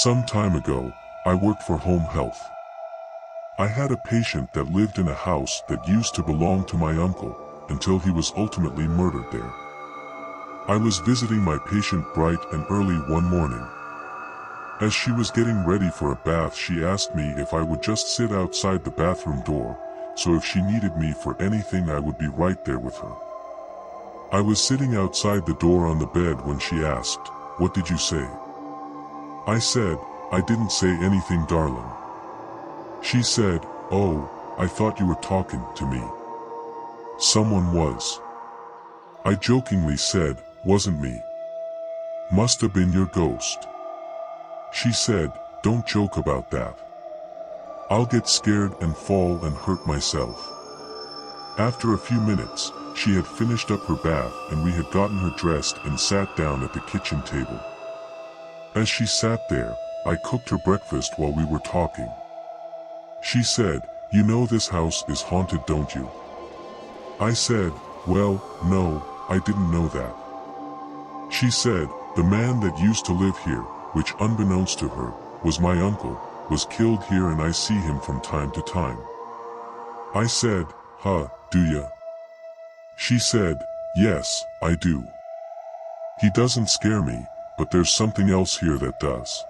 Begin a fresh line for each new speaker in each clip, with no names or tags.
Some time ago, I worked for home health. I had a patient that lived in a house that used to belong to my uncle, until he was ultimately murdered there. I was visiting my patient bright and early one morning. As she was getting ready for a bath, she asked me if I would just sit outside the bathroom door, so if she needed me for anything I would be right there with her. I was sitting outside the door on the bed when she asked, "What did you say?" I said, "I didn't say anything, darling." She said, "Oh, I thought you were talking to me." Someone was. I jokingly said, "Wasn't me. Must have been your ghost." She said, "Don't joke about that. I'll get scared and fall and hurt myself." After a few minutes, she had finished up her bath and we had gotten her dressed and sat down at the kitchen table. As she sat there, I cooked her breakfast while we were talking. She said, "You know this house is haunted, don't you?" I said, "Well, no, I didn't know that." She said, "The man that used to live here, which unbeknownst to her, was my uncle, was killed here and I see him from time to time." I said, "Huh, do ya?" She said, "Yes, I do. He doesn't scare me, but there's something else here that does."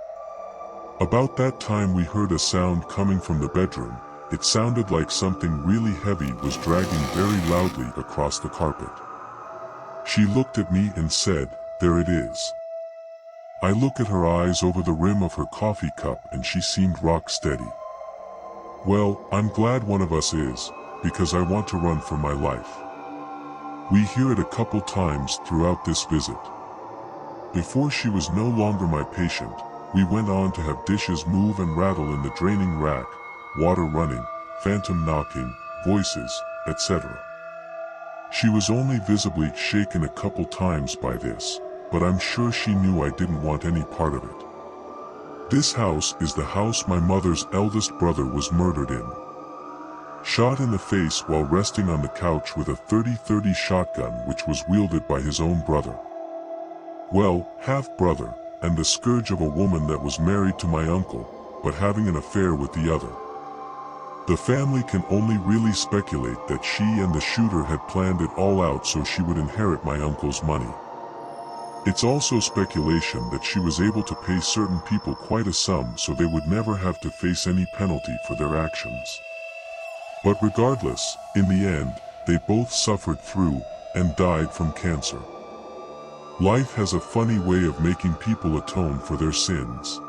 About that time we heard a sound coming from the bedroom. It sounded like something really heavy was dragging very loudly across the carpet. She looked at me and said, "There it is." I looked at her eyes over the rim of her coffee cup and she seemed rock steady. "Well, I'm glad one of us is, because I want to run for my life." We hear it a couple times throughout this visit. Before she was no longer my patient, we went on to have dishes move and rattle in the draining rack, water running, phantom knocking, voices, etc. She was only visibly shaken a couple times by this, but I'm sure she knew I didn't want any part of it. This house is the house my mother's eldest brother was murdered in. Shot in the face while resting on the couch with a .30-30 shotgun which was wielded by his own brother. Well, half-brother, and the scourge of a woman that was married to my uncle, but having an affair with the other. The family can only really speculate that she and the shooter had planned it all out so she would inherit my uncle's money. It's also speculation that she was able to pay certain people quite a sum so they would never have to face any penalty for their actions. But regardless, in the end, they both suffered through and died from cancer. Life has a funny way of making people atone for their sins.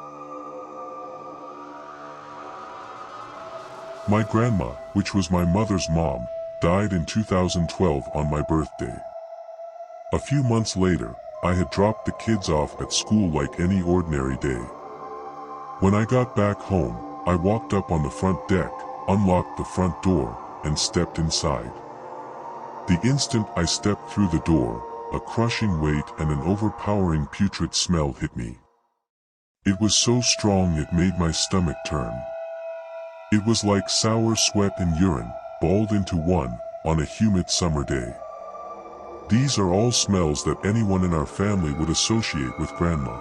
My grandma, which was my mother's mom, died in 2012 on my birthday. A few months later, I had dropped the kids off at school like any ordinary day. When I got back home, I walked up on the front deck, unlocked the front door, and stepped inside. The instant I stepped through the door, a crushing weight and an overpowering putrid smell hit me. It was so strong it made my stomach turn. It was like sour sweat and urine, balled into one, on a humid summer day. These are all smells that anyone in our family would associate with Grandma.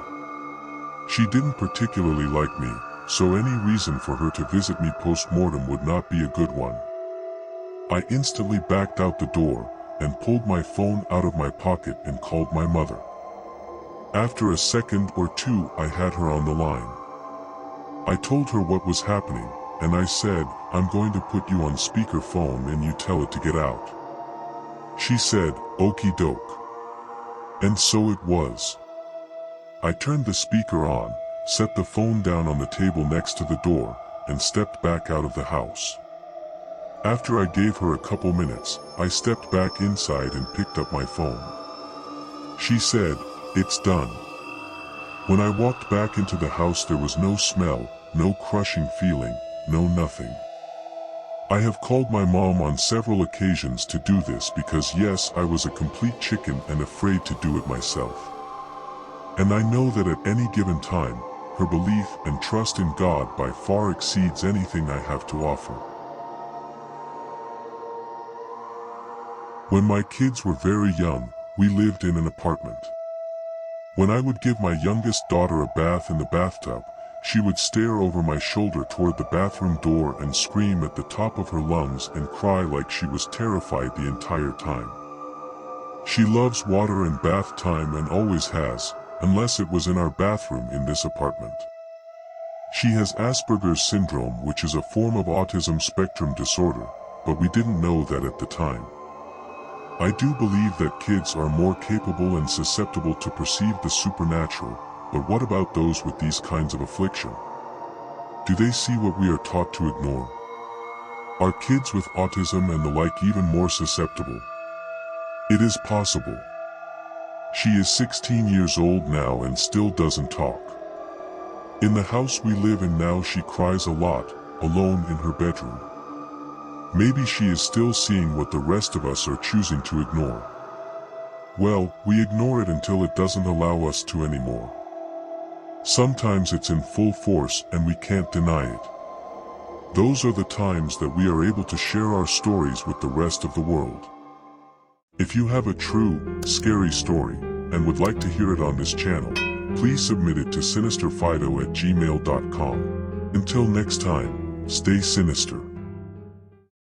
She didn't particularly like me, so any reason for her to visit me post-mortem would not be a good one. I instantly backed out the door, and pulled my phone out of my pocket and called my mother. After a second or two I had her on the line. I told her what was happening, and I said, "I'm going to put you on speakerphone and you tell it to get out." She said, "Okie doke." And so it was. I turned the speaker on, set the phone down on the table next to the door, and stepped back out of the house. After I gave her a couple minutes, I stepped back inside and picked up my phone. She said, "It's done." When I walked back into the house there was no smell, no crushing feeling, no nothing. I have called my mom on several occasions to do this because yes, I was a complete chicken and afraid to do it myself. And I know that at any given time, her belief and trust in God by far exceeds anything I have to offer. When my kids were very young, we lived in an apartment. When I would give my youngest daughter a bath in the bathtub, She would stare over my shoulder toward the bathroom door and scream at the top of her lungs and cry like she was terrified the entire time. She loves water and bath time and always has, unless it was in our bathroom in this apartment. She has Asperger's syndrome, which is a form of autism spectrum disorder, but we didn't know that at the time. I do believe that kids are more capable and susceptible to perceive the supernatural, but what about those with these kinds of affliction? Do they see what we are taught to ignore? Are kids with autism and the like even more susceptible? It is possible. She is 16 years old now and still doesn't talk. In the house we live in now she cries a lot, alone in her bedroom. Maybe she is still seeing what the rest of us are choosing to ignore. Well, we ignore it until it doesn't allow us to anymore. Sometimes it's in full force and we can't deny it. Those are the times that we are able to share our stories with the rest of the world. If you have a true, scary story, and would like to hear it on this channel, please submit it to SinisterFido@gmail.com. Until next time, stay sinister.